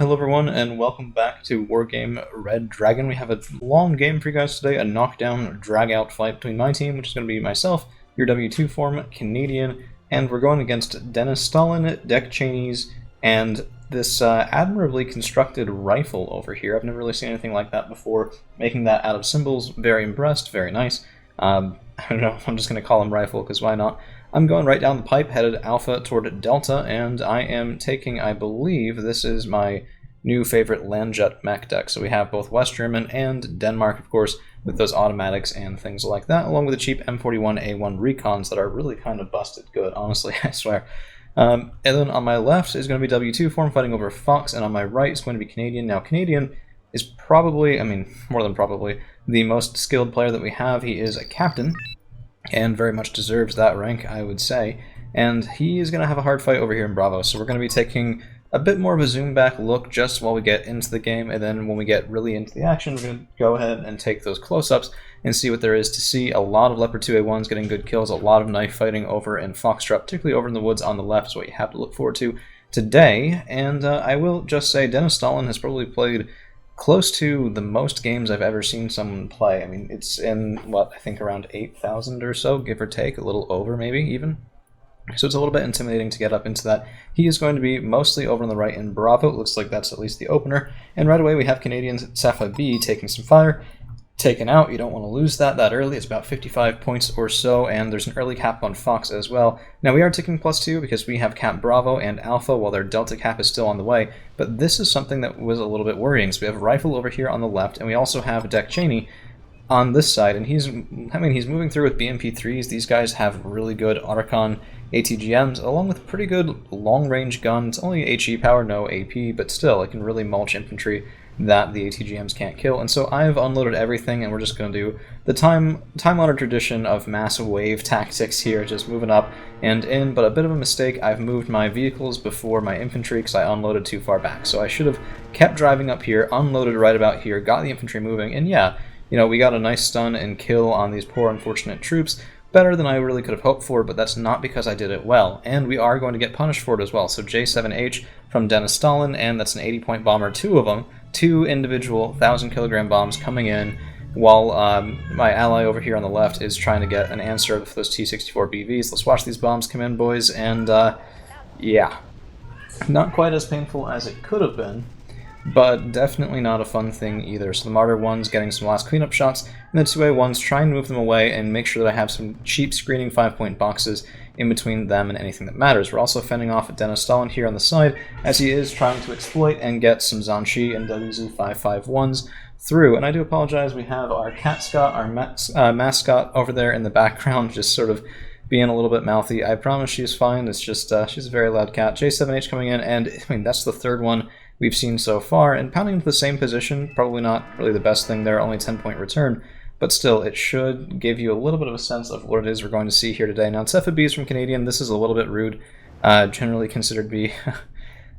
Hello everyone, and welcome back to Wargame Red Dragon. We have a long game for you guys today, a knockdown, drag-out fight between my team, which is going to be myself, your W2 form, Canadian, and we're going against Desnistaline, Deck Cheneys, and this admirably constructed rifle over here. I've never really seen anything like that before. Making that out of symbols, very impressed, very nice. I don't know, I'm just going to call him rifle, because why not? I'm going right down the pipe, headed alpha toward delta, and I am taking, I believe, this is my new favorite Landjet mech deck. So we have both West German and Denmark, of course, with those automatics and things like that, along with the cheap M41A1 recons that are really kind of busted good, honestly, I swear. And then on my left is going to be W2 form fighting over Fox, and on my right is going to be Canadian. Now, Canadian is probably, I mean, more than probably, the most skilled player that we have. He is a captain, and very much deserves that rank, I would say. And he is going to have a hard fight over here in Bravo, so we're going to be taking a bit more of a zoom back look just while we get into the game, and then when we get really into the action, we're going to go ahead and take those close-ups and see what there is to see. A lot of Leopard 2A1s getting good kills, a lot of knife fighting over in Foxtrot, particularly over in the woods on the left is what you have to look forward to today. And I will just say Desnistaline has probably played close to the most games I've ever seen someone play. I mean, it's in, what, I think around 8,000 or so, give or take, a little over maybe even. So it's a little bit intimidating to get up into that. He is going to be mostly over on the right in Bravo. It looks like that's at least the opener. And right away we have Canadians Safa B taking some fire. Taken out, you don't want to lose that early. It's about 55 points or so, and there's an early cap on Fox as well. Now we are ticking +2 because we have cap Bravo and Alpha while their Delta cap is still on the way, but this is something that was a little bit worrying. So we have Rifle over here on the left, and we also have Deck Cheney on this side, and he's moving through with BMP3s. These guys have really good Archon ATGMs, along with pretty good long-range guns. Only HE power, no AP, but still, it can really mulch infantry that the ATGMs can't kill. And so I've unloaded everything, and we're just going to do the time-honored tradition of mass wave tactics here, just moving up and in. But a bit of a mistake, I've moved my vehicles before my infantry because I unloaded too far back. So I should have kept driving up here, unloaded right about here, got the infantry moving, and yeah, you know, we got a nice stun and kill on these poor unfortunate troops. Better than I really could have hoped for, but that's not because I did it well. And we are going to get punished for it as well. So J7H from Desnistaline, and that's an 80-point bomber, two of them, two individual 1,000-kilogram bombs coming in, while my ally over here on the left is trying to get an answer for those T-64 BVs. Let's watch these bombs come in, boys, and yeah. Not quite as painful as it could have been, but definitely not a fun thing either. So the Martyr 1's getting some last cleanup shots, and the 2A1's trying to move them away and make sure that I have some cheap screening 5-point boxes in between them and anything that matters. We're also fending off Desnistaline here on the side, as he is trying to exploit and get some Zanshi and WZ551s through. And I do apologize, we have our Cat Scott, our mascot over there in the background, just sort of being a little bit mouthy. I promise she's fine, it's just, she's a very loud cat. J7H coming in, and I mean, that's the third one we've seen so far, and pounding into the same position, probably not really the best thing there, only 10-point return, but still, it should give you a little bit of a sense of what it is we're going to see here today. Now, Safa B is from Canadian. This is a little bit rude, generally considered to be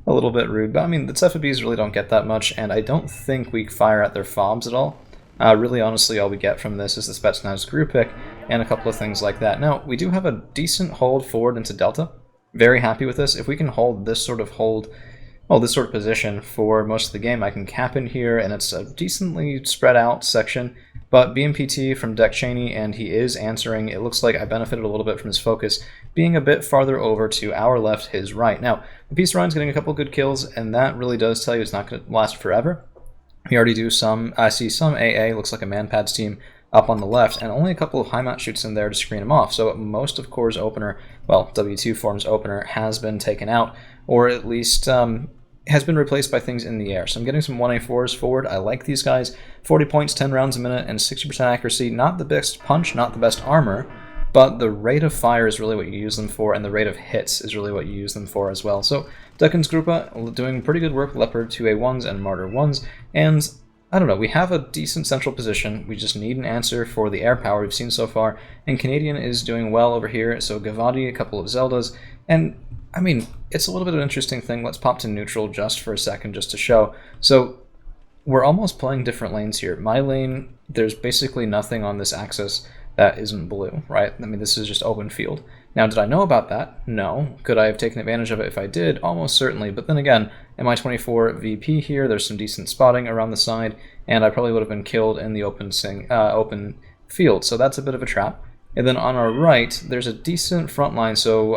a little bit rude, but I mean, the Safa Bs really don't get that much, and I don't think we fire at their fobs at all. Really, honestly, all we get from this is the Spetsnaz group pick and a couple of things like that. Now, we do have a decent hold forward into Delta. Very happy with this. If we can hold this sort of position for most of the game, I can cap in here, and it's a decently spread out section. But BMPT from Deck Cheney, and he is answering. It looks like I benefited a little bit from his focus being a bit farther over to our left, his right. Now, the Peace Ryan's getting a couple good kills, and that really does tell you it's not going to last forever. We already do I see some AA, looks like a Manpads team, up on the left, and only a couple of high-mount shoots in there to screen him off. So most of Core's opener, well, W2 Form's opener, has been taken out, or at least has been replaced by things in the air. So I'm getting some 1A4s forward. I like these guys. 40 points, 10 rounds a minute, and 60% accuracy. Not the best punch, not the best armor, but the rate of fire is really what you use them for, and the rate of hits is really what you use them for as well. So Deckens Grupa doing pretty good work, Leopard 2A1s and Martyr 1s, and I don't know, we have a decent central position. We just need an answer for the air power we've seen so far, and Canadian is doing well over here, so Gavadi, a couple of Zeldas, and I mean, it's a little bit of an interesting thing. Let's pop to neutral just for a second, just to show. So we're almost playing different lanes here. My lane, there's basically nothing on this axis that isn't blue, right? I mean, this is just open field. Now, did I know about that? No. Could I have taken advantage of it if I did? Almost certainly. But then again, Mi-24 VP here, there's some decent spotting around the side, and I probably would have been killed in the open field, so that's a bit of a trap. And then on our right, there's a decent front line, so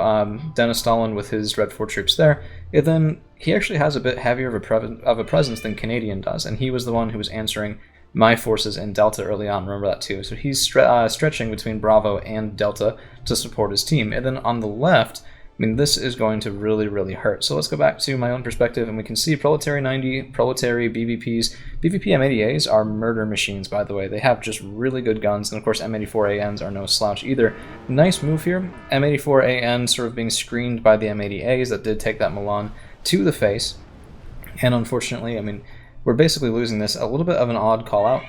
Desnistaline with his Red 4 troops there. And then he actually has a bit heavier of a presence than Canadian does, and he was the one who was answering my forces in Delta early on, remember that too. So he's stretching between Bravo and Delta to support his team. And then on the left, I mean, this is going to really, really hurt. So let's go back to my own perspective, and we can see Proletary 90, Proletary BVPs. BVP M80As are murder machines, by the way. They have just really good guns, and of course M84ANs are no slouch either. Nice move here. M84AN sort of being screened by the M80As that did take that Milan to the face. And unfortunately, I mean, we're basically losing this. A little bit of an odd call-out.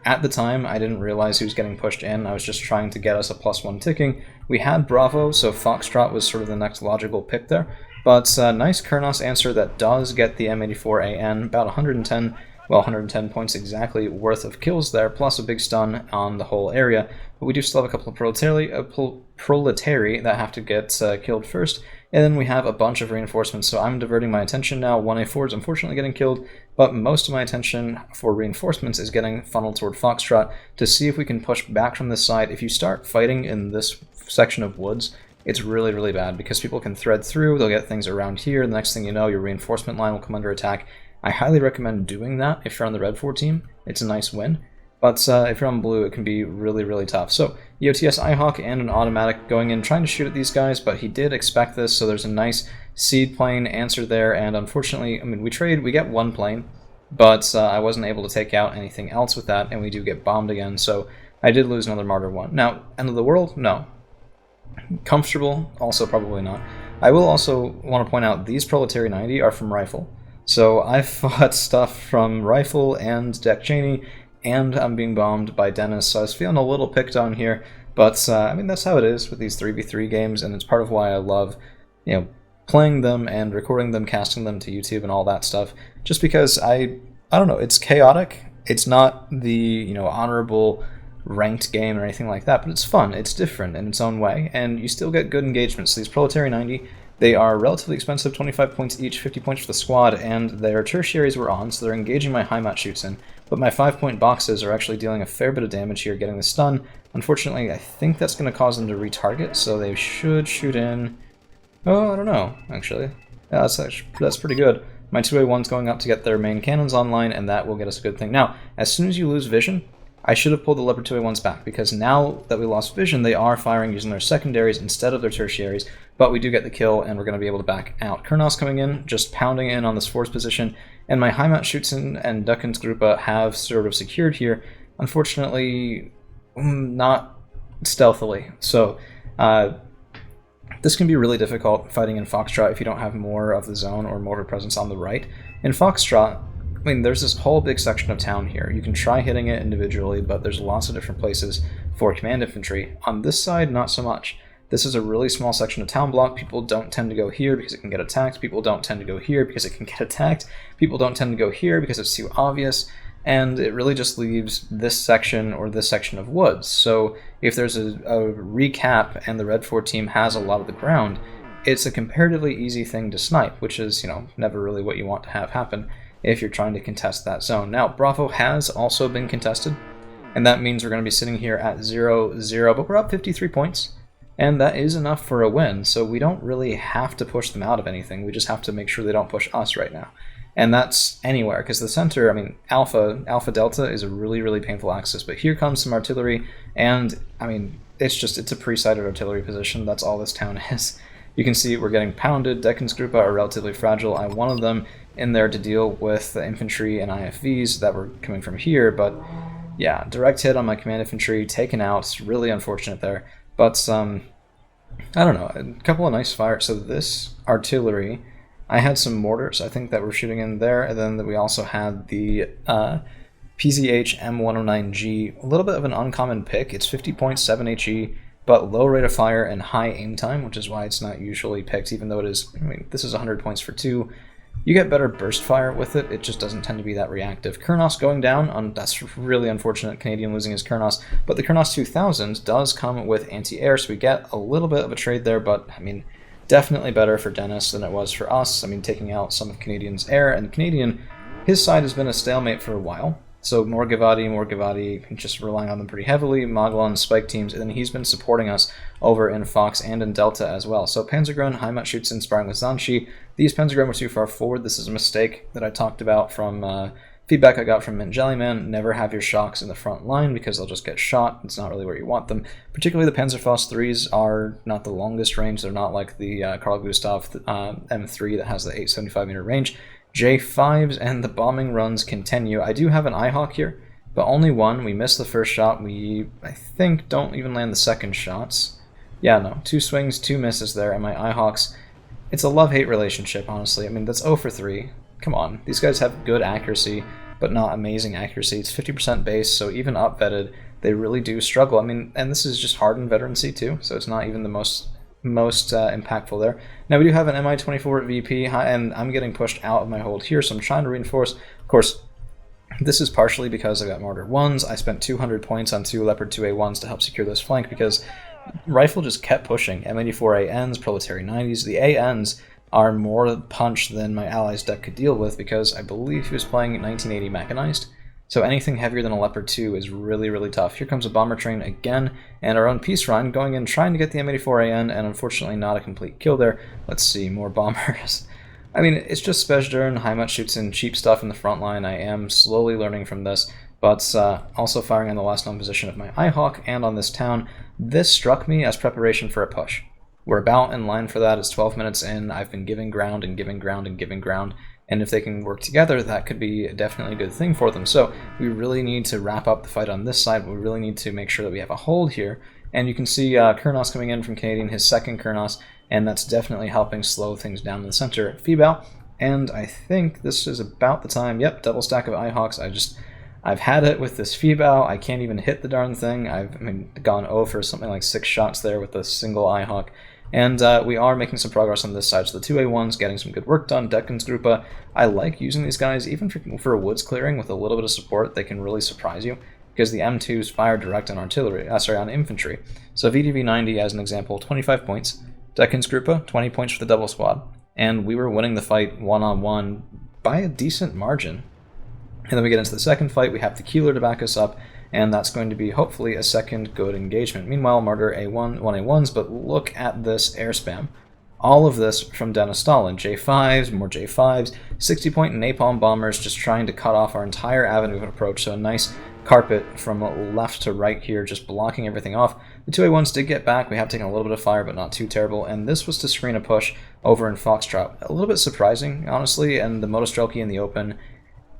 At the time, I didn't realize he was getting pushed in. I was just trying to get us a +1 ticking. We had Bravo, so Foxtrot was sort of the next logical pick there. But nice Kurnos answer that does get the M84AN, about 110, well, 110 points exactly worth of kills there, plus a big stun on the whole area. But we do still have a couple of Proletary that have to get killed first. And then we have a bunch of reinforcements, so I'm diverting my attention now. 1A4 is unfortunately getting killed, but most of my attention for reinforcements is getting funneled toward Foxtrot to see if we can push back from this side. If you start fighting in this section of woods, it's really, really bad because people can thread through, they'll get things around here, the next thing you know, your reinforcement line will come under attack. I highly recommend doing that if you're on the Red 4 team. It's a nice win. But if you're on blue, it can be really, really tough. So, EOTS iHawk and an automatic going in, trying to shoot at these guys, but he did expect this, so there's a nice seed plane answer there, and unfortunately, I mean, we get one plane, but I wasn't able to take out anything else with that, and we do get bombed again, so I did lose another Martyr 1. Now, end of the world? No. Comfortable? Also probably not. I will also want to point out, these Proletary 90 are from Rifle. So I fought stuff from Rifle and Deck Cheney, and I'm being bombed by Dennis, so I was feeling a little picked on here, but I mean, that's how it is with these 3v3 games, and it's part of why I love, you know, playing them and recording them, casting them to YouTube and all that stuff, just because I don't know, it's chaotic. It's not the, you know, honorable ranked game or anything like that, but it's fun, it's different in its own way, and you still get good engagements. These Proletary 90, they are relatively expensive, 25 points each, 50 points for the squad, and their tertiaries were on, so they're engaging my high mat shoots in. But my 5-point boxes are actually dealing a fair bit of damage here, getting the stun. Unfortunately, I think that's going to cause them to retarget, so they should shoot in... Oh, I don't know, actually. Yeah, that's pretty good. My 2A1's going up to get their main cannons online, and that will get us a good thing. Now, as soon as you lose vision, I should have pulled the Leopard 2A1s back, because now that we lost vision, they are firing using their secondaries instead of their tertiaries, but we do get the kill, and we're going to be able to back out. Kurnos coming in, just pounding in on this force position, and my Heimat Schützen and Duckensgruppe have sort of secured here. Unfortunately, not stealthily. So, this can be really difficult fighting in Foxtrot if you don't have more of the zone or more of a presence on the right. In Foxtrot, I mean, there's this whole big section of town here. You can try hitting it individually, but there's lots of different places for command infantry. On this side, not so much. This is a really small section of town block. People don't tend to go here because it can get attacked. People don't tend to go here because it can get attacked. People don't tend to go here because it's too obvious. And it really just leaves this section or this section of woods. So if there's a recap and the Red 4 team has a lot of the ground, it's a comparatively easy thing to snipe, which is, you know, never really what you want to have happen if you're trying to contest that zone. Now, Bravo has also been contested, and that means we're going to be sitting here at 0-0, but we're up 53 points. And that is enough for a win, so we don't really have to push them out of anything. We just have to make sure they don't push us right now. And that's anywhere, because the center, I mean, Alpha Delta is a really, really painful axis, but here comes some artillery, and, I mean, it's a pre-sighted artillery position. That's all this town is. You can see we're getting pounded. Deckensgruppe are relatively fragile. I wanted them in there to deal with the infantry and IFVs that were coming from here, but yeah, direct hit on my command infantry, taken out. It's really unfortunate there. But, I don't know, a couple of nice fires. So this artillery, I had some mortars, I think, that were shooting in there, and then we also had the PZH M109G, a little bit of an uncommon pick. It's 50.7 HE, but low rate of fire and high aim time, which is why it's not usually picked, even though it is, I mean, this is 100 points for 2. You get better burst fire with it, it just doesn't tend to be that reactive. Kurnos going down, that's really unfortunate, Canadian losing his Kurnos, but the Kurnos 2000 does come with anti-air, so we get a little bit of a trade there, but, I mean, definitely better for Dennis than it was for us. I mean, taking out some of Canadian's air, and Canadian, his side has been a stalemate for a while. So more Givati, just relying on them pretty heavily, Magellan, Spike teams, and then he's been supporting us over in Fox and in Delta as well. So Panzergren, Heimat shoots in sparring with Zanshi. These Panzergren were too far forward. This is a mistake that I talked about from feedback I got from Mint Jellyman. Never have your shocks in the front line because they'll just get shot. It's not really where you want them. Particularly the Panzerfaust 3s are not the longest range. They're not like the Carl Gustav M3 that has the 875 meter range. J5s and the bombing runs continue. I do have an IHawk here, but only one. We missed the first shot. We, I think, don't even land the second shots. Yeah, no. 2 swings, 2 misses there, and my IHawks, it's a love-hate relationship, honestly. I mean, that's 0 for 3. Come on. These guys have good accuracy, but not amazing accuracy. It's 50% base, so even up-vetted, they really do struggle. I mean, and this is just hardened veterancy too, so it's not even the most impactful there. Now we do have an Mi-24 at VP, and I'm getting pushed out of my hold here, so I'm trying to reinforce. Of course, this is partially because I got Martyr 1s. I spent 200 points on 2 Leopard 2A1s to help secure this flank because Rifle just kept pushing. M84 ANs, Proletary 90s. The ANs are more punch than my allies' deck could deal with because I believe he was playing 1980 mechanized. So anything heavier than a Leopard 2 is really, really tough. Here comes a Bomber Train again, and our own Peace Run going in, trying to get the M84AN, and unfortunately not a complete kill there. Let's see, more Bombers. I mean, it's just Spesdern, Heimat shoots in cheap stuff in the front line. I am slowly learning from this, but also firing on the last known position of my IHawk and on this town. This struck me as preparation for a push. We're about in line for that. It's 12 minutes in. I've been giving ground and giving ground and giving ground. And if they can work together, that could be definitely a good thing for them. So we really need to wrap up the fight on this side. We really need to make sure that we have a hold here. And you can see Kurnos coming in from Canadian, his second Kurnos, and that's definitely helping slow things down in the center. Fibao, and I think this is about the time. Yep, double stack of IHawks. I've had it with this Fibao. I can't even hit the darn thing. I've gone 0 for something like 6 shots there with a single IHawk. And we are making some progress on this side. So the 2A1's getting some good work done. Deckensgruppe, I like using these guys, even for a woods clearing with a little bit of support. They can really surprise you because the M2s fire direct on artillery, on infantry. So VDV 90 as an example, 25 points. Deckensgruppe, 20 points for the double squad. And we were winning the fight one-on-one by a decent margin. And then we get into the second fight. We have the Keeler to back us up, and that's going to be hopefully a second good engagement. Meanwhile, Martyr A1, 1A1s, but look at this air spam. All of this from Desnistaline. J5s, more J5s, 60-point napalm bombers just trying to cut off our entire avenue of approach. So a nice carpet from left to right here, just blocking everything off. The 2A1s did get back. We have taken a little bit of fire, but not too terrible. And this was to screen a push over in Foxtrot. A little bit surprising, honestly, and the Motostrelki in the open.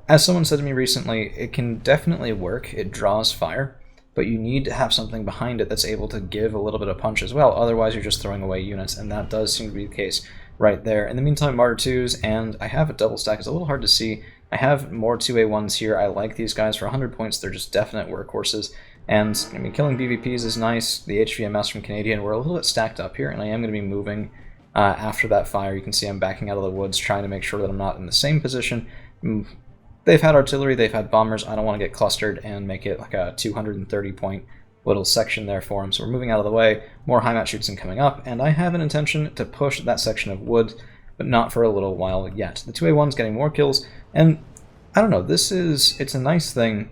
As someone said to me recently, it can definitely work. It draws fire, but you need to have something behind it that's able to give a little bit of punch as well. Otherwise, you're just throwing away units, and that does seem to be the case right there. In the meantime, Martyr 2s, and I have a double stack. It's a little hard to see. I have more 2A1s here. I like these guys for 100 points. They're just definite workhorses. And, I mean, killing BVPs is nice. The HVMS from Canadian, we're a little bit stacked up here, and I am going to be moving after that fire. You can see I'm backing out of the woods, trying to make sure that I'm not in the same position. They've had artillery, they've had bombers. I don't want to get clustered and make it like a 230-point little section there for them. So we're moving out of the way. More Heimat shoots coming up, and I have an intention to push that section of wood, but not for a little while yet. The 2A1's getting more kills, and I don't know, it's a nice thing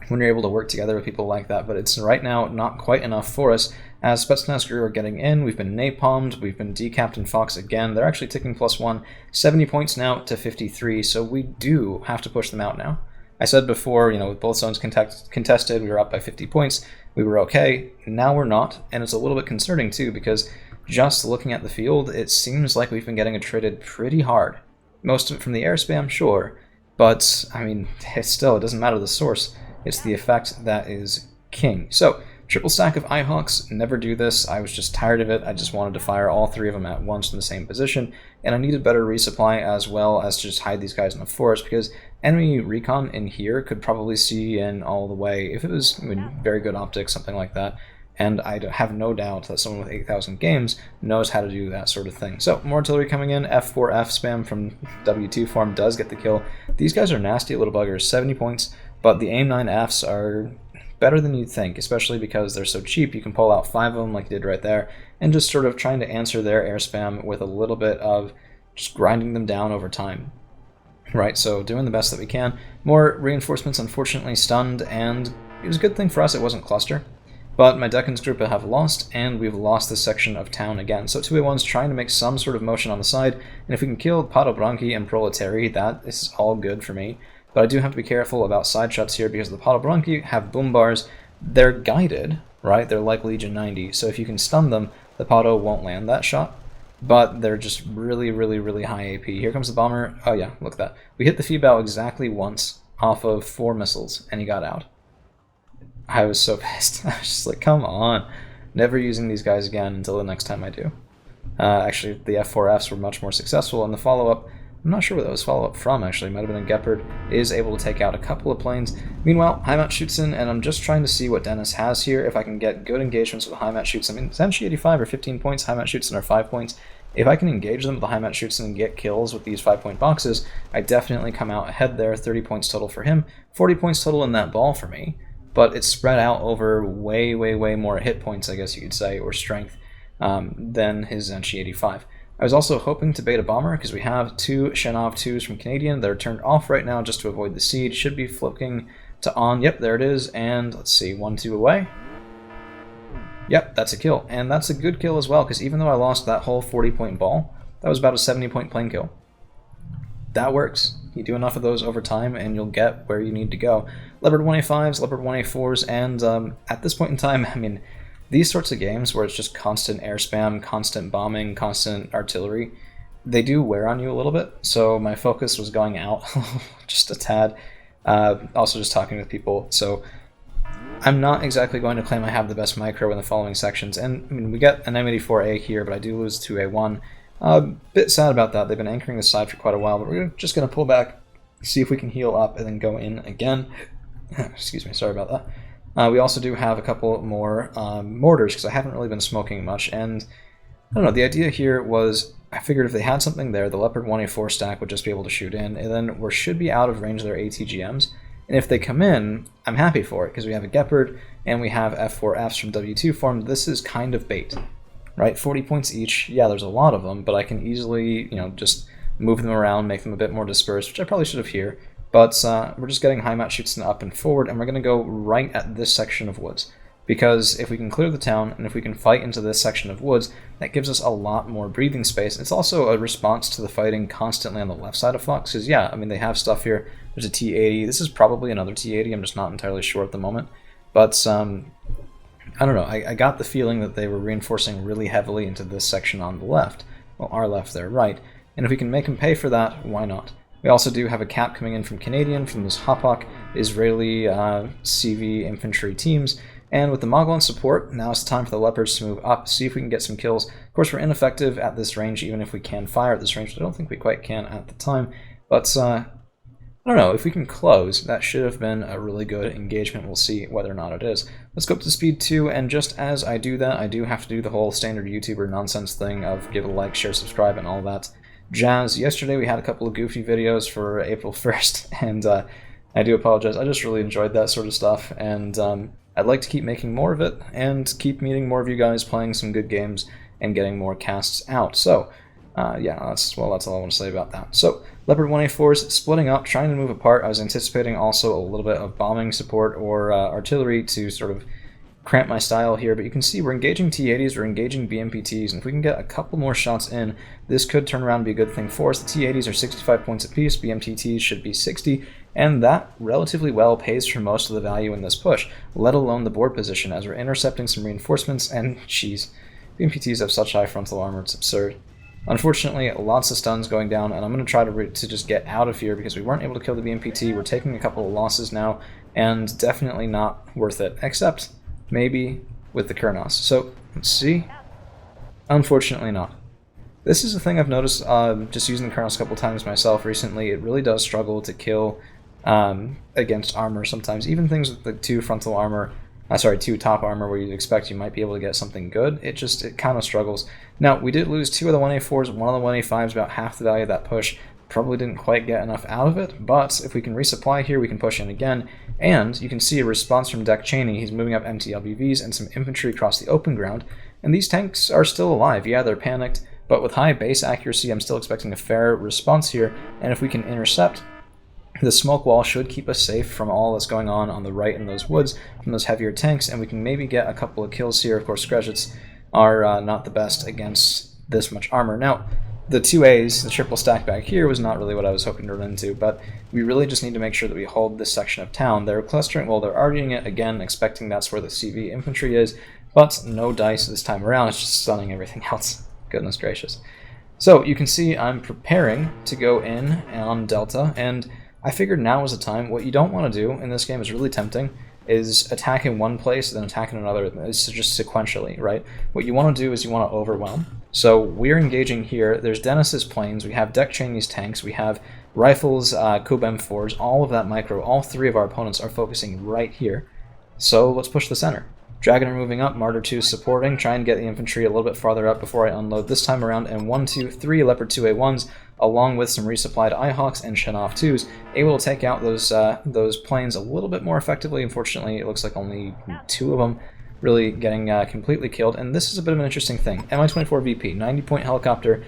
when you're able to work together with people like that, but it's right now not quite enough for us. As Spetsnaz crew are getting in, we've been napalmed, we've been decapped in Fox again. They're actually ticking +1, 70 points now to 53, so we do have to push them out now. I said before, with both zones contested, we were up by 50 points, we were okay. Now we're not, and it's a little bit concerning too, because just looking at the field, it seems like we've been getting attrited pretty hard. Most of it from the air spam, sure, but, I mean, it doesn't matter the source. It's the effect that is king. So, triple stack of IHawks, never do this. I was just tired of it. I just wanted to fire all 3 of them at once in the same position, and I needed better resupply as well as to just hide these guys in the forest, because enemy recon in here could probably see in all the way, if it was very good optics, something like that, and I have no doubt that someone with 8,000 games knows how to do that sort of thing. So, more artillery coming in, F4F spam from W2 form does get the kill. These guys are nasty little buggers, 70 points, but the aim 9Fs are better than you'd think, especially because they're so cheap. You can pull out 5 of them like you did right there, and just sort of trying to answer their air spam with a little bit of just grinding them down over time. Right, so doing the best that we can. More reinforcements unfortunately stunned, and it was a good thing for us it wasn't cluster. But my Deccan's group have lost, and we've lost this section of town again. So 2A1's trying to make some sort of motion on the side, and if we can kill Padobranchi and Proletari, that is all good for me. But I do have to be careful about side shots here, because the Padobranchi have boom bars. They're guided, right? They're like Legion 90, so if you can stun them, the Pado won't land that shot. But they're just really, really, really high AP. Here comes the bomber. Oh yeah, look at that. We hit the Feebow exactly once off of 4 missiles, and he got out. I was so pissed. I was just like, come on. Never using these guys again until the next time I do. Actually, the F4Fs were much more successful, and the follow-up, I'm not sure what that was follow-up from, actually. It might have been a Gepard, is able to take out a couple of planes. Meanwhile, Heimat shoots in, and I'm just trying to see what Dennis has here. If I can get good engagements with Heimat shoots, I mean, it's NG 85 or 15 points, Heimat shoots are 5 points. If I can engage them with the Heimat shoots and get kills with these 5-point boxes, I definitely come out ahead there. 30 points total for him, 40 points total in that ball for me. But it's spread out over way, way, way more hit points, I guess you could say, or strength, than his NG 85. I was also hoping to bait a bomber, because we have 2 Shenov 2s from Canadian that are turned off right now just to avoid the siege. Should be flipping to on. Yep, there it is. And let's see, 1-2 away. Yep, that's a kill. And that's a good kill as well, because even though I lost that whole 40-point ball, that was about a 70-point plane kill. That works. You do enough of those over time, and you'll get where you need to go. Leopard 1A5s, Leopard 1A4s, and at this point in time, I mean, these sorts of games where it's just constant air spam, constant bombing, constant artillery, they do wear on you a little bit, so my focus was going out just a tad. Also just talking with people, so I'm not exactly going to claim I have the best micro in the following sections, and I mean, we get an M84A here, but I do lose to A1. A bit sad about that. They've been anchoring the side for quite a while, but we're just going to pull back, see if we can heal up, and then go in again. Excuse me, sorry about that. We also do have a couple more mortars, because I haven't really been smoking much, and I don't know, the idea here was, I figured if they had something there, the Leopard 1A4 stack would just be able to shoot in, and then we should be out of range of their ATGMs, and if they come in, I'm happy for it, because we have a Gepard, and we have F4Fs from W2 form. This is kind of bait, right? 40 points each, yeah, there's a lot of them, but I can easily, just move them around, make them a bit more dispersed, which I probably should have here. But we're just getting Heimat shoots up and forward, and we're going to go right at this section of woods. Because if we can clear the town, and if we can fight into this section of woods, that gives us a lot more breathing space. It's also a response to the fighting constantly on the left side of Flux, because yeah, I mean, they have stuff here. There's a T-80. This is probably another T-80. I'm just not entirely sure at the moment. But I don't know. I got the feeling that they were reinforcing really heavily into this section on the left. Well, our left, their right. And if we can make them pay for that, why not? We also do have a cap coming in from Canadian, from this Hapok Israeli CV infantry teams. And with the Moglin support, now it's time for the Leopards to move up, see if we can get some kills. Of course, we're ineffective at this range, even if we can fire at this range, but I don't think we quite can at the time. But, I don't know, if we can close, that should have been a really good engagement. We'll see whether or not it is. Let's go up to speed 2, and just as I do that, I do have to do the whole standard YouTuber nonsense thing of give a like, share, subscribe, and all that jazz. Yesterday we had a couple of goofy videos for April 1st, and I do apologize. I just really enjoyed that sort of stuff, and I'd like to keep making more of it, and keep meeting more of you guys, playing some good games, and getting more casts out. So, yeah, that's all I want to say about that. So, Leopard 1A4s splitting up, trying to move apart. I was anticipating also a little bit of bombing support or artillery to sort of cramp my style here, but you can see we're engaging T-80s, we're engaging BMPTs, and if we can get a couple more shots in, this could turn around and be a good thing for us. The T-80s are 65 points apiece, BMPTs should be 60, and that relatively well pays for most of the value in this push, let alone the board position, as we're intercepting some reinforcements, and geez, BMPTs have such high frontal armor, it's absurd. Unfortunately, lots of stuns going down, and I'm going to try to just get out of here because we weren't able to kill the BMPT. We're taking a couple of losses now, and definitely not worth it, except maybe with the Kurnos. So, let's see. Unfortunately not. This is a thing I've noticed just using the Kurnos a couple times myself recently. It really does struggle to kill against armor sometimes. Even things with the 2 frontal armor sorry, 2 top armor where you'd expect you might be able to get something good. It kind of struggles. Now, we did lose 2 of the 1A4s, 1 of the 1A5s, about half the value of that push. Probably didn't quite get enough out of it, but if we can resupply here, we can push in again, and you can see a response from Deck Cheney. He's moving up MTLBVs and some infantry across the open ground, and these tanks are still alive. Yeah, they're panicked, but with high base accuracy, I'm still expecting a fair response here, and if we can intercept, the smoke wall should keep us safe from all that's going on the right in those woods, from those heavier tanks, and we can maybe get a couple of kills here. Of course, Skretchets are not the best against this much armor. Now, the 2As, the triple stack back here, was not really what I was hoping to run into, but we really just need to make sure that we hold this section of town. They're clustering, well, they're arguing it again, expecting that's where the CV infantry is, but no dice this time around. It's just stunning everything else. Goodness gracious. So you can see I'm preparing to go in on Delta, and I figured now was the time. What you don't want to do in this game is really tempting, is attack in one place, then attack in another. It's just sequentially, right? What you want to do is you want to overwhelm. So we're engaging here. There's Dennis's planes, we have Deck Cheney's tanks, we have rifles, Kub M4s, all of that micro. All 3 of our opponents are focusing right here. So let's push the center. Dragoner moving up, Martyr 2 supporting, try and get the infantry a little bit farther up before I unload this time around, and 1, 2, 3 Leopard 2A1s, along with some resupplied Ihawks and Shanov 2s, able to take out those planes a little bit more effectively. Unfortunately, it looks like only 2 of them really getting completely killed, and this is a bit of an interesting thing. Mi-24 VP, 90-point helicopter,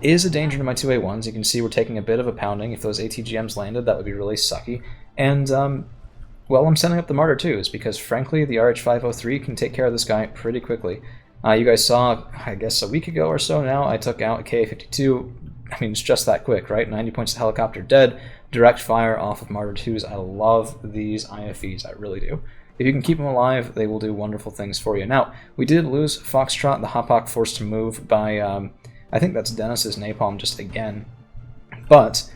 is a danger to my 2A1s. You can see we're taking a bit of a pounding. If those ATGMs landed, that would be really sucky. And, well, I'm sending up the Martyr 2s, because frankly, the RH-503 can take care of this guy pretty quickly. You guys saw, I guess a week ago or so now, I took out a KA-52. I mean, it's just that quick, right? 90 points of helicopter dead, direct fire off of Martyr 2s. I love these IFEs, I really do. If you can keep them alive, they will do wonderful things for you. Now, we did lose Foxtrot, the Hopok forced to move by, I think that's Dennis's napalm just again. But,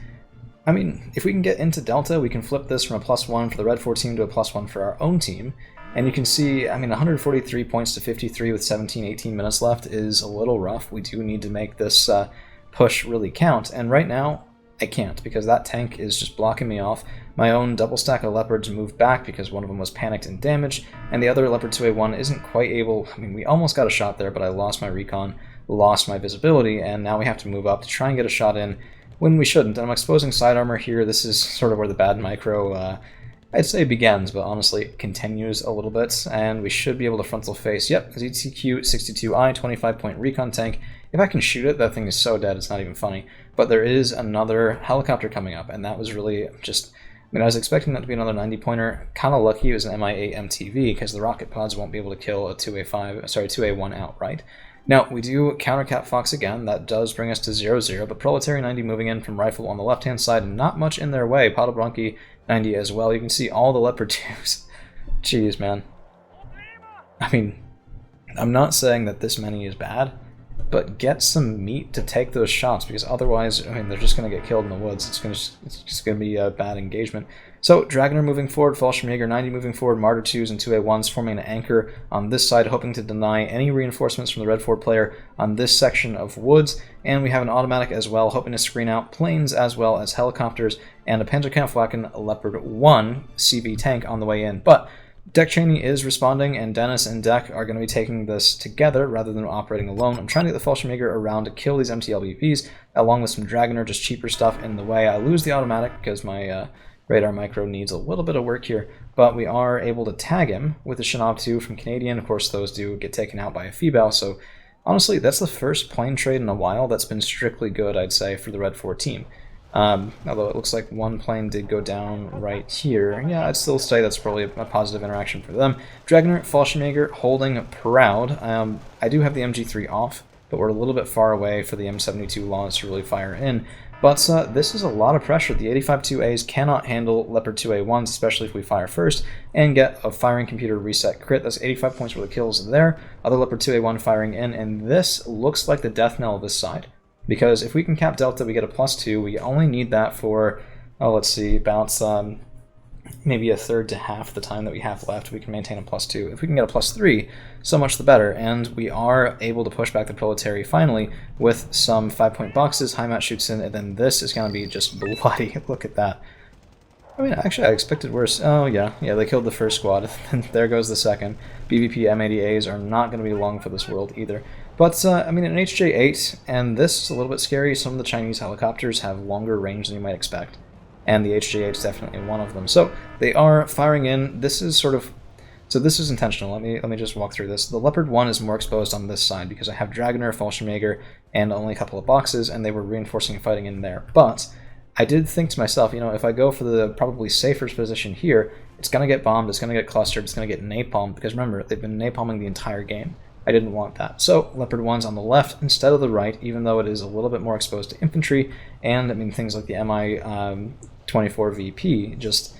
I mean, if we can get into Delta, we can flip this from a +1 for the Red 4 team to a +1 for our own team. And you can see, I mean, 143 points to 53 with 17-18 minutes left is a little rough. We do need to make this push really count. And right now, I can't, because that tank is just blocking me off. My own double stack of Leopards moved back because one of them was panicked and damaged, and the other Leopard 2A1 isn't quite able. I mean, we almost got a shot there, but I lost my recon, lost my visibility, and now we have to move up to try and get a shot in when we shouldn't. And I'm exposing side armor here. This is sort of where the bad micro, I'd say begins, but honestly it continues a little bit, and we should be able to frontal face. Yep, ZTQ-62I, 25-point recon tank. If I can shoot it, that thing is so dead, it's not even funny. But there is another helicopter coming up, and that was really just... I mean, I was expecting that to be another 90-pointer. Kind of lucky it was an Mi-8 MTV, because the rocket pods won't be able to kill a 2A1 outright. Now, we do countercap Fox again. That does bring us to 0-0, but Proletary 90 moving in from rifle on the left-hand side, and not much in their way. Padobranki 90 as well. You can see all the Leopard 2s. Jeez, man. I mean, I'm not saying that this many is bad, but get some meat to take those shots, because otherwise, I mean, they're just going to get killed in the woods. It's just going to be a bad engagement. So, Dragoner moving forward, Fallschirmjäger 90 moving forward, Martyr 2s and 2A1s forming an anchor on this side, hoping to deny any reinforcements from the Red 4 player on this section of woods. And we have an automatic as well, hoping to screen out planes as well as helicopters, and a Panzerkampfwagen Leopard 1 CV tank on the way in. But Deck Cheney is responding, and Dennis and Deck are going to be taking this together rather than operating alone. I'm trying to get the Fallschirmjäger around to kill these MTLBVs, along with some Dragoner, just cheaper stuff in the way. I lose the automatic because my radar micro needs a little bit of work here, but we are able to tag him with the Shanov 2 from Canadian. Of course, those do get taken out by a Feebal, so honestly, that's the first plane trade in a while that's been strictly good, I'd say, for the Red 4 team. Although it looks like one plane did go down right here. Yeah, I'd still say that's probably a positive interaction for them. Dragoner, Fallschirmjäger holding proud. I do have the MG3 off, but we're a little bit far away for the M72 laws to really fire in. But this is a lot of pressure. The 85-2As cannot handle Leopard 2A1s, especially if we fire first, and get a firing computer reset crit. That's 85 points worth of kills there. Other Leopard 2A1 firing in, and this looks like the death knell of this side. Because if we can cap Delta, we get a +2. We only need that for, oh, let's see, about maybe a third to half the time that we have left. We can maintain a +2. If we can get a +3, so much the better. And we are able to push back the Proletary finally with some 5-point boxes. Heimat shoots in, and then this is going to be just bloody. Look at that. I mean, actually, I expected worse. Oh, yeah, they killed the first squad, and there goes the second. BVP M80As are not going to be long for this world either. But, I mean, an HJ-8, and this is a little bit scary, some of the Chinese helicopters have longer range than you might expect, and the HJ-8 is definitely one of them. So, they are firing in. This is sort of... So this is intentional. Let me just walk through this. The Leopard 1 is more exposed on this side because I have Dragoner, Fallschirmjäger, and only a couple of boxes, and they were reinforcing and fighting in there. But I did think to myself, you know, if I go for the probably safer position here, it's going to get bombed, it's going to get clustered, it's going to get napalmed, because remember, they've been napalming the entire game. I didn't want that. So Leopard 1's on the left instead of the right, even though it is a little bit more exposed to infantry, and I mean things like the MI-24 VP, just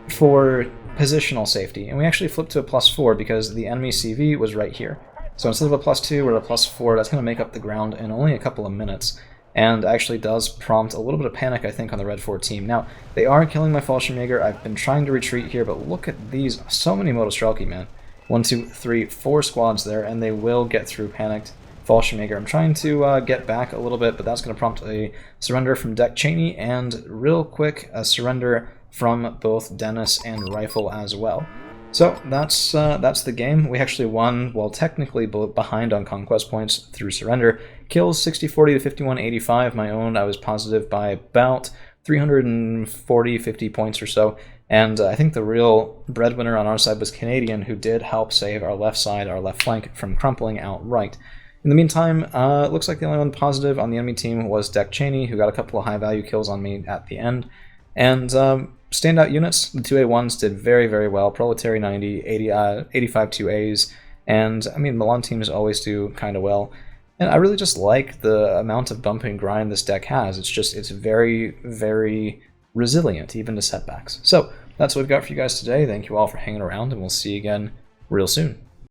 for positional safety. And we actually flipped to a +4 because the enemy CV was right here. So instead of a +2, we're at a +4. That's going to make up the ground in only a couple of minutes, and actually does prompt a little bit of panic, I think, on the Red 4 team. Now, they are killing my Fallschirmjäger. I've been trying to retreat here, but look at these. So many Motostrelki, man. 1, 2, 3, 4 squads there, and they will get through panicked Fallschirmjäger. I'm trying to get back a little bit, but that's going to prompt a surrender from Deck Cheney, and real quick, a surrender from both Dennis and Rifle as well. So that's the game. We actually won, well, technically behind on conquest points through surrender. Kills 60-40 to 51-85. My own, I was positive by about 340-50 points or so. And I think the real breadwinner on our side was Canadian, who did help save our left side, our left flank, from crumpling outright. In the meantime, it looks like the only one positive on the enemy team was Deck Cheney, who got a couple of high-value kills on me at the end. And standout units, the 2A1s did very, very well. Proletary 90, 85 2As, and I mean, Milan teams always do kind of well. And I really just like the amount of bump and grind this deck has. It's very, very resilient, even to setbacks. So that's what we've got for you guys today. Thank you all for hanging around, and we'll see you again real soon.